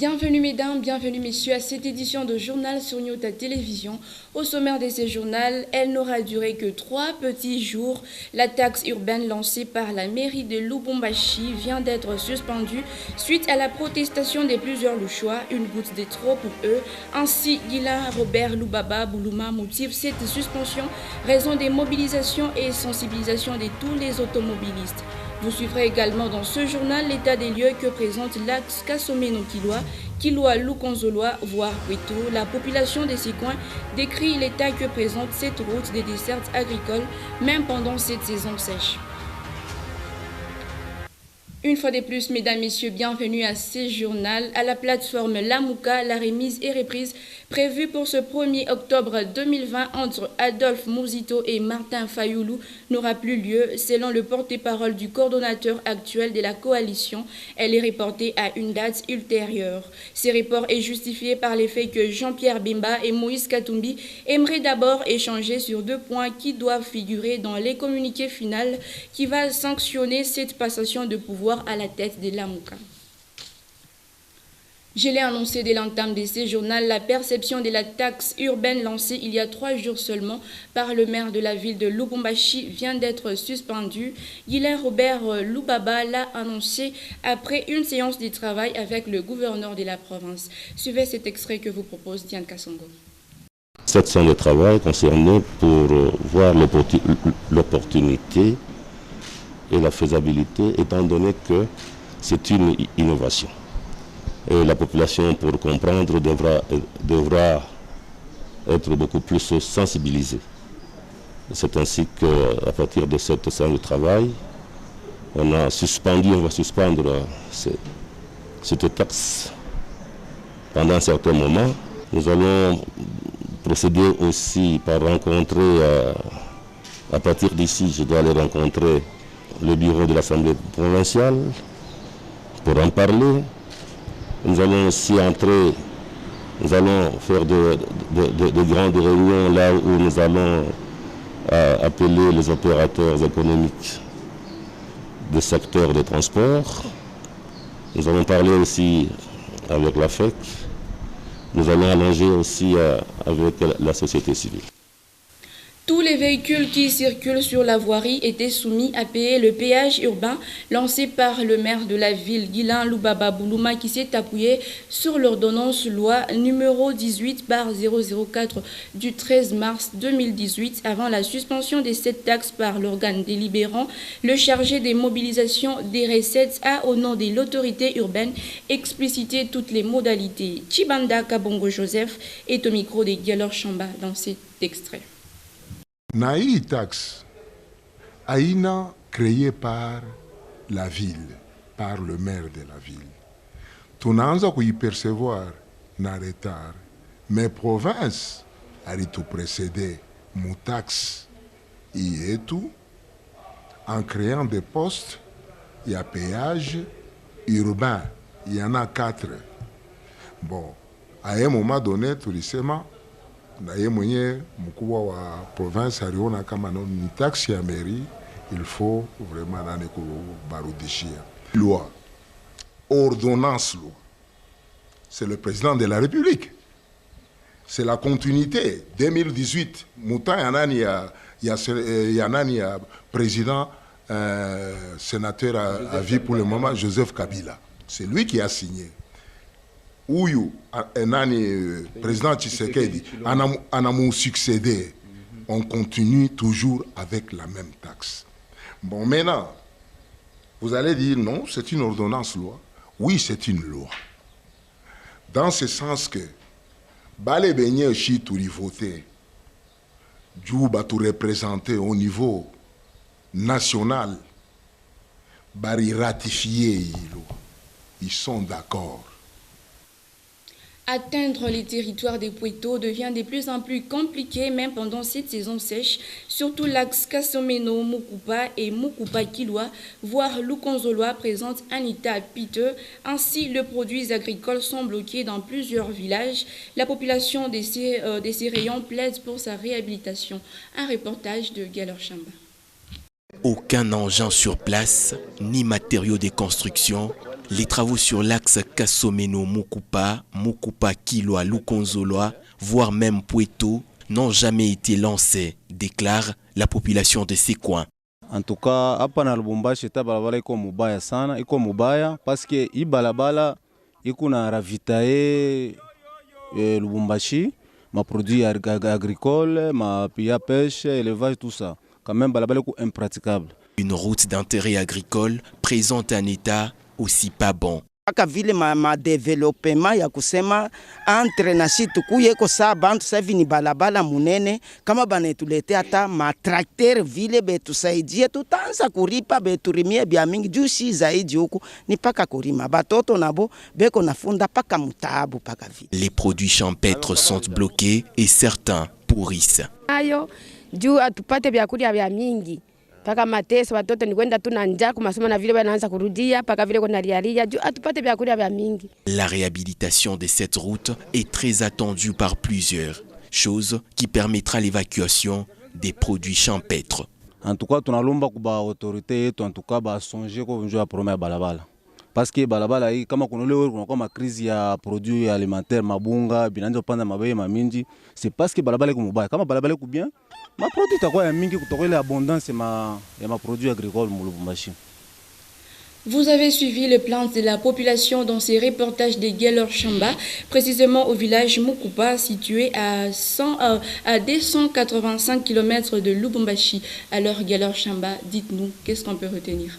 Bienvenue mesdames, bienvenue messieurs à cette édition de Journal sur Nyota Télévision. Au sommaire de ce journal, elle n'aura duré que 3 petits jours. La taxe urbaine lancée par la mairie de Lubumbashi vient d'être suspendue suite à la protestation de plusieurs Louchois, une goutte de trop pour eux. Ainsi, Guilain Robert Lubaba Boulouma motive cette suspension, raison des mobilisations et sensibilisation de tous les automobilistes. Vous suivrez également dans ce journal l'état des lieux que présente l'axe Kasomeno-Kilwa, Kilwa-Lukonzoloa, voire Puito. La population de ces coins décrit l'état que présente cette route des dessertes agricoles, même pendant cette saison sèche. Une fois de plus, mesdames, messieurs, bienvenue à ce journal. À la plateforme Lamouka, la remise et reprise prévue pour ce 1er octobre 2020 entre Adolphe Mouzito et Martin Fayoulou n'aura plus lieu. Selon le porte-parole du coordonnateur actuel de la coalition, elle est reportée à une date ultérieure. Ce report est justifié par le fait que Jean-Pierre Bemba et Moïse Katumbi aimeraient d'abord échanger sur 2 points qui doivent figurer dans les communiqués finaux qui va sanctionner cette passation de pouvoir à la tête de Lamouka. Je l'ai annoncé dès l'entame de ce journal, la perception de la taxe urbaine lancée il y a 3 jours seulement par le maire de la ville de Lubumbashi vient d'être suspendue. Guilain Robert Lubaba l'a annoncé après une séance de travail avec le gouverneur de la province. Suivez cet extrait que vous propose Diane Kassongo. Cette séance de travail concernée pour voir l'opportunité et la faisabilité, étant donné que c'est une innovation. Et la population, pour comprendre, devra être beaucoup plus sensibilisée. C'est ainsi qu'à partir de cette séance de travail, on va suspendre cette taxe pendant un certain moment. Nous allons procéder aussi par rencontrer, à partir d'ici, je dois aller rencontrer le bureau de l'Assemblée provinciale pour en parler. Nous allons aussi nous allons faire de grandes réunions là où nous allons appeler les opérateurs économiques du secteur des transports. Nous allons parler aussi avec la FEC. Nous allons allonger aussi avec la société civile. Tous les véhicules qui circulent sur la voirie étaient soumis à payer le péage urbain lancé par le maire de la ville, Guilain Lubaba Boulouma, qui s'est appuyé sur l'ordonnance loi numéro 18/004 du 13 mars 2018 avant la suspension de cette taxe par l'organe délibérant. Le chargé des mobilisations des recettes a, au nom de l'autorité urbaine, explicité toutes les modalités. Chibanda Kabongo Joseph est au micro de Galor Chamba dans cet extrait. Na hii taxe aina créée par la ville, par le maire de la ville. Tunaanza kuipercevoir na retard, mais province alitu précédé mu taxe yetu en créant des postes, il y a péage urbain, il y en a 4. Bon, à un moment donné, tulisema na ye mwenye mkubwa wa province aliona kama ni taxe ya mairie, il faut vraiment nane kubarudishia. Loi, ordonnance loi, c'est le président de la République. C'est la continuité. 2018, Mouta yanani ya président sénateur à vie pour le moment, Joseph Kabila. C'est lui qui a signé. Ouyu, président Tshisekedi, Anamou succédé, on continue toujours avec la même taxe. Bon, maintenant, vous allez dire non, c'est une ordonnance loi. Oui, c'est une loi. Dans ce sens que, Balé Benye Chi tout voté, Djouba tout représenté au niveau national, Bari ratifié, ils sont d'accord. Atteindre les territoires des Puito devient de plus en plus compliqué, même pendant cette saison sèche. Surtout l'axe Kasomeno, Mukupa et Mukupa-Kilwa, voire Lukonzoloa, présente un état piteux. Ainsi, les produits agricoles sont bloqués dans plusieurs villages. La population de ces rayons plaide pour sa réhabilitation. Un reportage de Galor Chamba. Aucun engin sur place, ni matériaux de construction, Les travaux sur l'axe Kasomeno-Mukupa, Mukupa-Kilwa-Lukonzolwa, voire même Pweto, n'ont jamais été lancés, déclare la population de ces coins. En tout cas, hapa na Lubumbashi ta balabala iko mubaya sana, iko mubaya parce que hii balabala iko na ravitaye Lubumbashi, ma produits agricoles, ma pia pêche, élevage, tout ça. Quand même balabala iko impraticable. Une route d'intérêt agricole présente un état aussi pas bon. Aka vile ma development ya kusema entre na situ kuyeko saa bantu savi ni balabala munene kama banetuletea hata matrakter vile betusaidie tutaanza kuripa beturimie bya mingi juu si zaidi huku ni paka kurima batoto nabo beko nafunda paka mutabu paka vile. Les produits champêtres sont bloqués et certains pourrissent. Ayo juu atupate byakulia bya mingi. Paka mateso watoto ni kwenda tu na njaa kumasomo na vile wanaanza kurudia paka vile kuna lialia juu atupate vyakula vya mingi. La réhabilitation de cette route est très attendue par plusieurs, chose qui permettra l'évacuation des produits champêtres. En tout cas, tunalomba kuba autorité yetu en tout cas ba songer ko njoo promesse balabala. Parce que balabala hii kama kuna leo kuna kama crise ya produits alimentaires mabunga binanzo panda mabeye maminji, c'est parce que balabala iko mubaya. Kama balabala iko bien, ma produit itakuwa ya mingi kutoka ile abondance ya ma produits agricoles mu Lubumbashi. Vous avez suivi le plan de la population dans ces reportages de Gelor Chamba, précisément au village Mukupa, situé à 285 km de Lubumbashi. Alors Gelor Chamba, dites-nous, qu'est-ce qu'on peut retenir?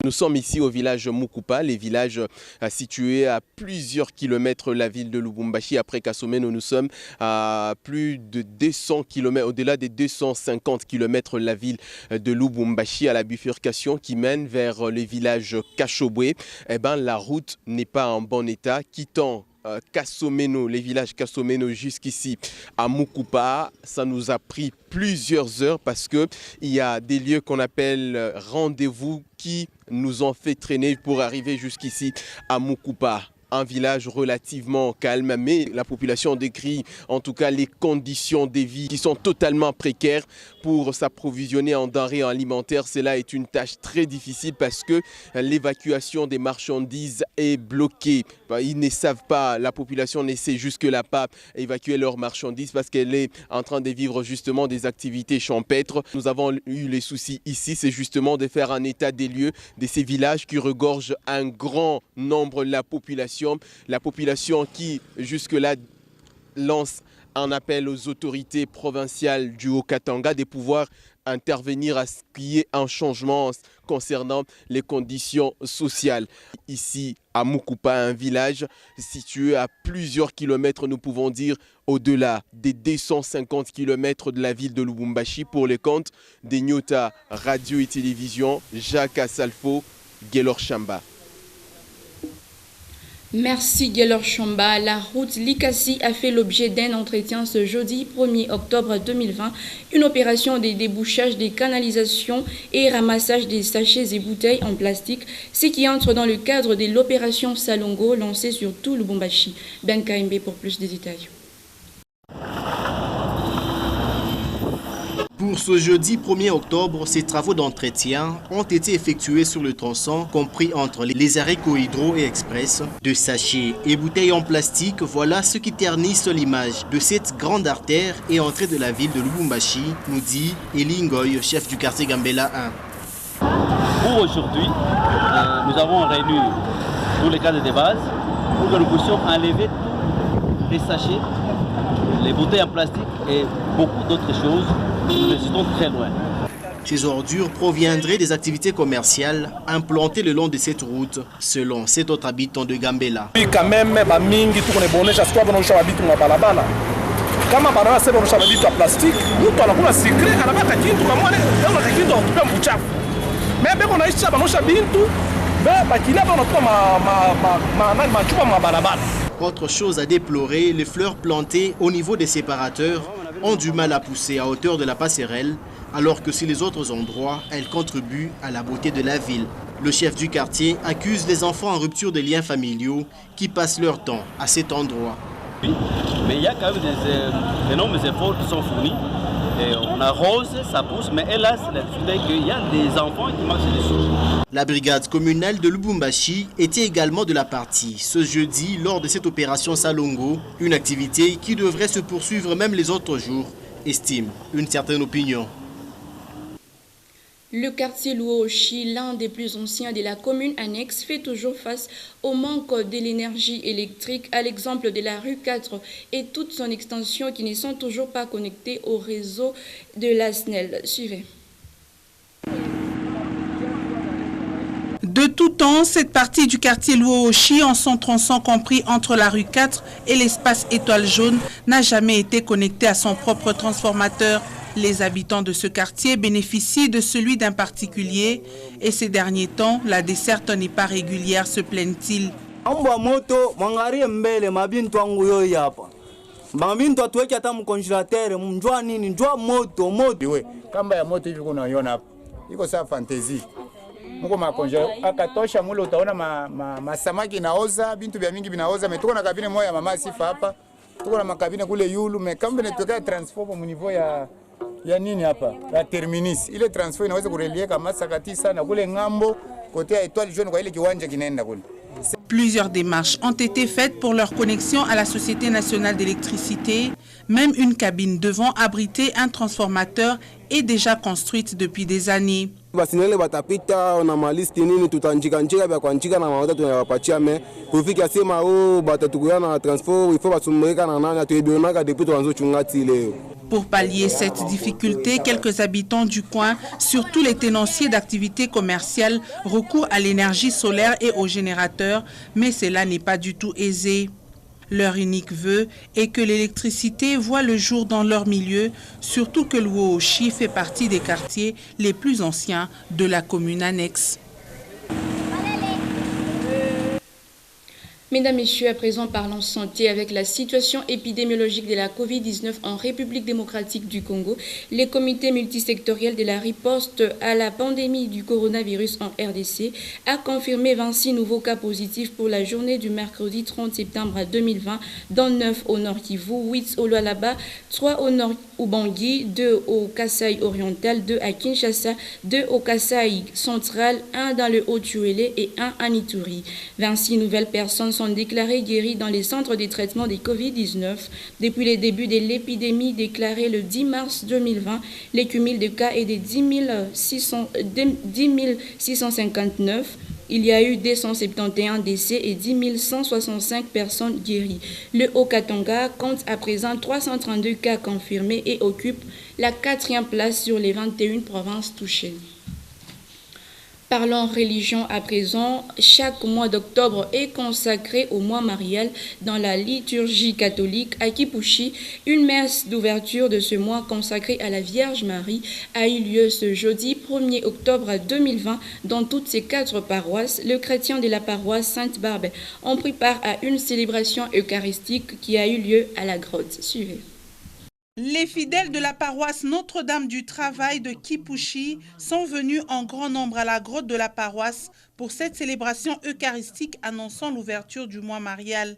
Nous sommes ici au village Mukupa, les villages situés à plusieurs kilomètres de la ville de Lubumbashi. Après Kasomeno, nous sommes à plus de 200 km, au-delà des 250 km de la ville de Lubumbashi, à la bifurcation qui mène vers le village Kashobwe. Eh ben, la route n'est pas en bon état, quittant Kasomeno, les villages Kasomeno jusqu'ici à Mukupa, ça nous a pris plusieurs heures parce que il y a des lieux qu'on appelle rendez-vous qui nous ont fait traîner pour arriver jusqu'ici à Mukupa. Un village relativement calme, mais la population décrit en tout cas les conditions de vie qui sont totalement précaires pour s'approvisionner en denrées alimentaires. Cela est une tâche très difficile parce que l'évacuation des marchandises est bloquée. Ils ne savent pas, la population ne sait jusque-là pas évacuer leurs marchandises parce qu'elle est en train de vivre justement des activités champêtres. Nous avons eu les soucis ici, c'est justement de faire un état des lieux de ces villages qui regorgent un grand nombre de la population qui jusque-là lance un appel aux autorités provinciales du Haut-Katanga de pouvoir intervenir à ce qu'il y ait un changement concernant les conditions sociales. Ici à Mukupa, un village situé à plusieurs kilomètres, nous pouvons dire au-delà des 250 kilomètres de la ville de Lubumbashi, pour les comptes des Nyota Radio et Télévision, Jacques Assalfo, Gelor Chamba. Merci Gelor Chamba. La route Likasi a fait l'objet d'un entretien ce jeudi 1er octobre 2020. Une opération de débouchage des canalisations et ramassage des sachets et bouteilles en plastique, ce qui entre dans le cadre de l'opération Salongo lancée sur tout Lubumbashi. Ben KMB pour plus de détails. Pour ce jeudi 1er octobre, ces travaux d'entretien ont été effectués sur le tronçon compris entre les arrêts Cohydro et Express. De sachets et bouteilles en plastique, voilà ce qui ternissent l'image de cette grande artère et entrée de la ville de Lubumbashi, nous dit Eli Ngoy, chef du quartier Gambela 1. Pour aujourd'hui, nous avons réuni tous les cadres de base pour que nous puissions enlever tous les sachets, les bouteilles en plastique et beaucoup d'autres choses. Nous restons très loin. Ces ordures proviendraient des activités commerciales implantées le long de cette route, selon cet autre habitant de Gambela. Quand même, kama banana sema unashaba vitu ya plastiki, mtu anakuwa secret anabaka kitu kama wale ndio kitu kutupa mchafu. Mebe kuna isha banosha bintu, beba kila banatoa machupa ma barabara. Autre chose à déplorer, les fleurs plantées au niveau des séparateurs ont du mal à pousser à hauteur de la passerelle, alors que sur les autres endroits, elles contribuent à la beauté de la ville. Le chef du quartier accuse les enfants en rupture de liens familiaux qui passent leur temps à cet endroit. Mais il y a quand même d'énormes efforts qui sont fournis et on arrose, ça pousse, mais hélas, la difficulté est qu'il y a des enfants qui marchent dessus. La brigade communale de Lubumbashi était également de la partie ce jeudi lors de cette opération Salongo, une activité qui devrait se poursuivre même les autres jours, estime une certaine opinion. Le quartier Luoshi, l'un des plus anciens de la commune annexe, fait toujours face au manque de l'énergie électrique, à l'exemple de la rue 4 et toute son extension qui ne sont toujours pas connectés au réseau de la SNEL. Suivez. De tout temps, cette partie du quartier Luoshi, en son tronçon compris entre la rue 4 et l'espace Étoile Jaune, n'a jamais été connectée à son propre transformateur. Les habitants de ce quartier bénéficient de celui d'un particulier et ces derniers temps, la desserte n'est pas régulière, se plaignent-ils. Muko makonja akatosha mule utaona masamaki naoza bintu vya mingi vinaoza metuko na kabine moja mama sifa hapa tuko na makabine kule yulu me kama netokea transfer mu niveau ya nini hapa la terminus ile transfer inaweza kurelieka masakati sana kule ngambo kote ya Étoile Jaune kwa ile kiwanja kinaenda kule. Plusieurs démarches ont été faites pour leur connexion à la Société nationale d'électricité. Même une cabine devant abriter un transformateur est déjà construite depuis des années. Basinele batapita na malisti nini tutanjika vya kuanjika na mafuta tunawapatia me kufika sema batatukuya na transport il faut basumulika na nani atuebionaka depuis tuanzo chungati leo. Pour pallier cette difficulté, quelques habitants du coin, surtout les tenanciers d'activités commerciales, recourent à l'énergie solaire et aux générateurs, mais cela n'est pas du tout aisé. Leur unique vœu est que l'électricité voit le jour dans leur milieu, surtout que Luoshi fait partie des quartiers les plus anciens de la commune annexe. Mesdames, Messieurs, à présent parlons santé avec la situation épidémiologique de la Covid-19 en République démocratique du Congo. Les comités multisectoriels de la riposte à la pandémie du coronavirus en RDC a confirmé 26 nouveaux cas positifs pour la journée du mercredi 30 septembre 2020, dont 9 au Nord Kivu, 8 au Lualaba, 3 au Nord Ubangi, 2 au Kasaï oriental, 2 à Kinshasa, 2 au Kasaï central, 1 dans le Haut-Tuélé et 1 à Ituri. 26 nouvelles personnes sont déclarées guéries dans les centres de traitement des Covid-19. Depuis le début de l'épidémie déclarée le 10 mars 2020, les cumuls de cas est de 10 659. Il y a eu 271 décès et 10 165 personnes guéries. Le Haut-Katanga compte à présent 332 cas confirmés et occupe la 4e place sur les 21 provinces touchées. Parlons religion à présent. Chaque mois d'octobre est consacré au mois marial dans la liturgie catholique à Kipushi. Une messe d'ouverture de ce mois consacrée à la Vierge Marie a eu lieu ce jeudi 1er octobre 2020 dans toutes ces 4 paroisses. Les chrétiens de la paroisse Sainte-Barbe ont pris part à une célébration eucharistique qui a eu lieu à la grotte. Suivez. Les fidèles de la paroisse Notre-Dame du Travail de Kipushi sont venus en grand nombre à la grotte de la paroisse pour cette célébration eucharistique annonçant l'ouverture du mois marial.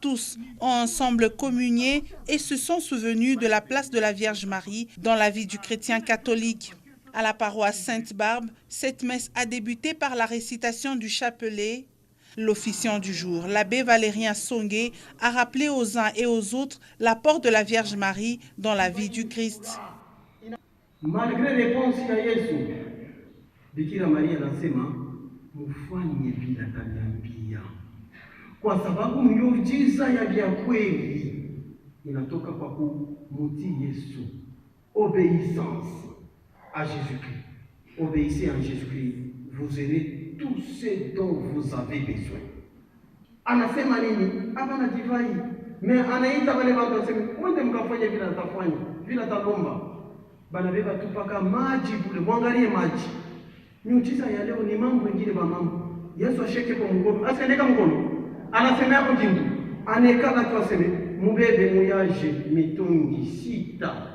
Tous ont ensemble communié et se sont souvenus de la place de la Vierge Marie dans la vie du chrétien catholique. À la paroisse Sainte-Barbe, cette messe a débuté par la récitation du chapelet. L'officiant du jour, l'abbé Valérien Songué, a rappelé aux uns et aux autres l'apport de la Vierge Marie dans la vie du Christ. Malgré réponse ya Yesu, Bikira Maria anasema mufanye vile ataniambia, kwa sababu miujiza ya vya kweli inatoka kwa kumutii Yesu. Obéissance à Jésus-Christ. Obéissez à Jésus-Christ, vous aurez tout ce dont vous avez besoin. Anasema nini? Hapana divai. Me anaita wale watu waseme, mwende mkafanye vile atafanya, vile atalomba. Banabeba tu paka maji kule, mwangalie maji. Miujiza ya leo ni mambo mengine ba mambo. Yesu asheke kwa mkono, asiendeka mkono. Anasema hapo jindu. Anekala tu aseme, mubebe muyaje mitungi sita.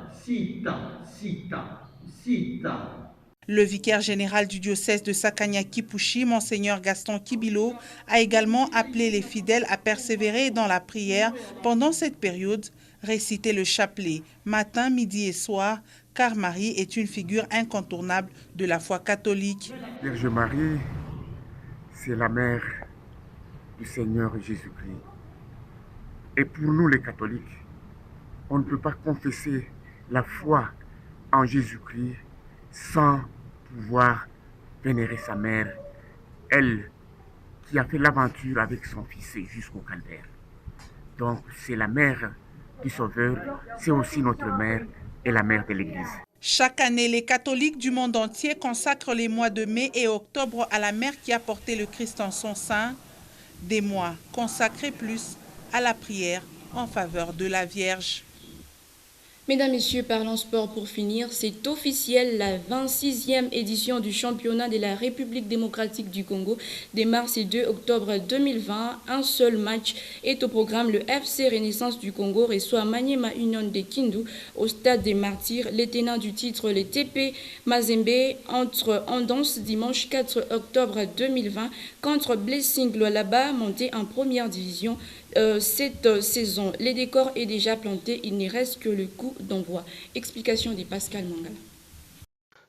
Le vicaire général du diocèse de Sakania-Kipushi, Monseigneur Gaston Kibilo, a également appelé les fidèles à persévérer dans la prière pendant cette période, réciter le chapelet matin, midi et soir, car Marie est une figure incontournable de la foi catholique. Vierge Marie, c'est la mère du Seigneur Jésus-Christ. Et pour nous les catholiques, on ne peut pas confesser la foi en Jésus-Christ sans pouvoir vénérer sa mère, elle qui a fait l'aventure avec son fils jusqu'au calvaire. Donc c'est la mère du Sauveur, c'est aussi notre mère et la mère de l'Église. Chaque année, les catholiques du monde entier consacrent les mois de mai et octobre à la mère qui a porté le Christ en son sein, des mois consacrés plus à la prière en faveur de la Vierge. Mesdames, Messieurs, parlons sport pour finir. C'est officiel, la 26e édition du championnat de la République démocratique du Congo démarre ce 2 octobre 2020. Un seul match est au programme. Le FC Renaissance du Congo reçoit Maniema Union de Kindu au stade des Martyrs. Les tenants du titre, les TP Mazembe, entre en danse dimanche 4 octobre 2020 contre Blessing Lualaba, monté en première division. Cette saison, les décors est déjà planté, il ne reste que le coup d'envoi. Explication de Pascal Mangala.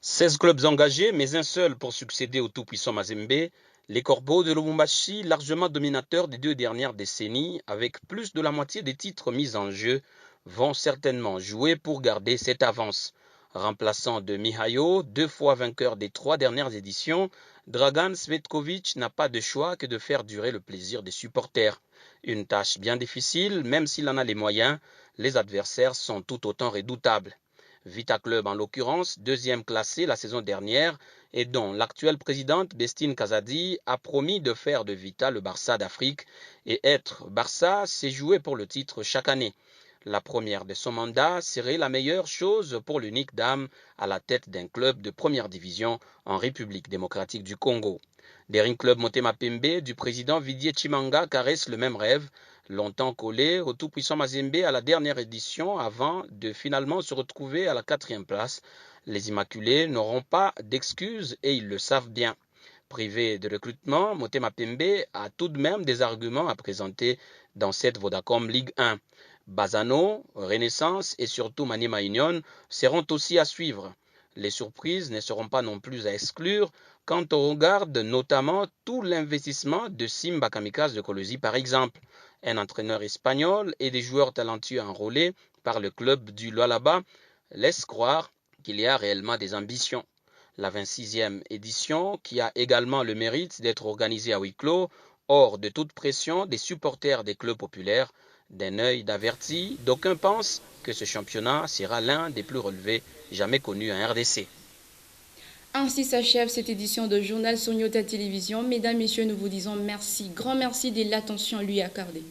16 clubs engagés, mais un seul pour succéder au tout-puissant Mazembe. Les Corbeaux de Lubumbashi, largement dominateurs des 2 dernières décennies, avec plus de la moitié des titres mis en jeu, vont certainement jouer pour garder cette avance. Remplaçant de Mihailo, 2 fois vainqueur des 3 dernières éditions, Dragan Svetkovic n'a pas de choix que de faire durer le plaisir des supporters. Une tâche bien difficile, même s'il en a les moyens, les adversaires sont tout autant redoutables. Vita Club, en l'occurrence, 2e classé la saison dernière et dont l'actuelle présidente Bestine Kazadi a promis de faire de Vita le Barça d'Afrique, et être Barça, c'est jouer pour le titre chaque année. La première de son mandat serait la meilleure chose pour l'unique dame à la tête d'un club de première division en République démocratique du Congo. Daring Club Motema Pembe du président Vidier Chimanga caresse le même rêve, longtemps collé au tout-puissant Mazembe à la dernière édition avant de finalement se retrouver à la 4e place. Les Immaculés n'auront pas d'excuses et ils le savent bien. Privé de recrutement, Motema Pembe a tout de même des arguments à présenter dans cette Vodacom Ligue 1. Bazano, Renaissance et surtout Maniema Union seront aussi à suivre. Les surprises ne seront pas non plus à exclure quand on regarde notamment tout l'investissement de Simba Kamikaze de Colosi par exemple. Un entraîneur espagnol et des joueurs talentueux enrôlés par le club du Lualaba laissent croire qu'il y a réellement des ambitions. La 26e édition, qui a également le mérite d'être organisée à huis clos, hors de toute pression des supporters des clubs populaires, d'un œil d'averti, d'aucuns pensent que ce championnat sera l'un des plus relevés jamais connus en RDC. Ainsi s'achève cette édition de Journal sur Nyota Télévision. Mesdames, Messieurs, nous vous disons merci, grand merci de l'attention lui accordée.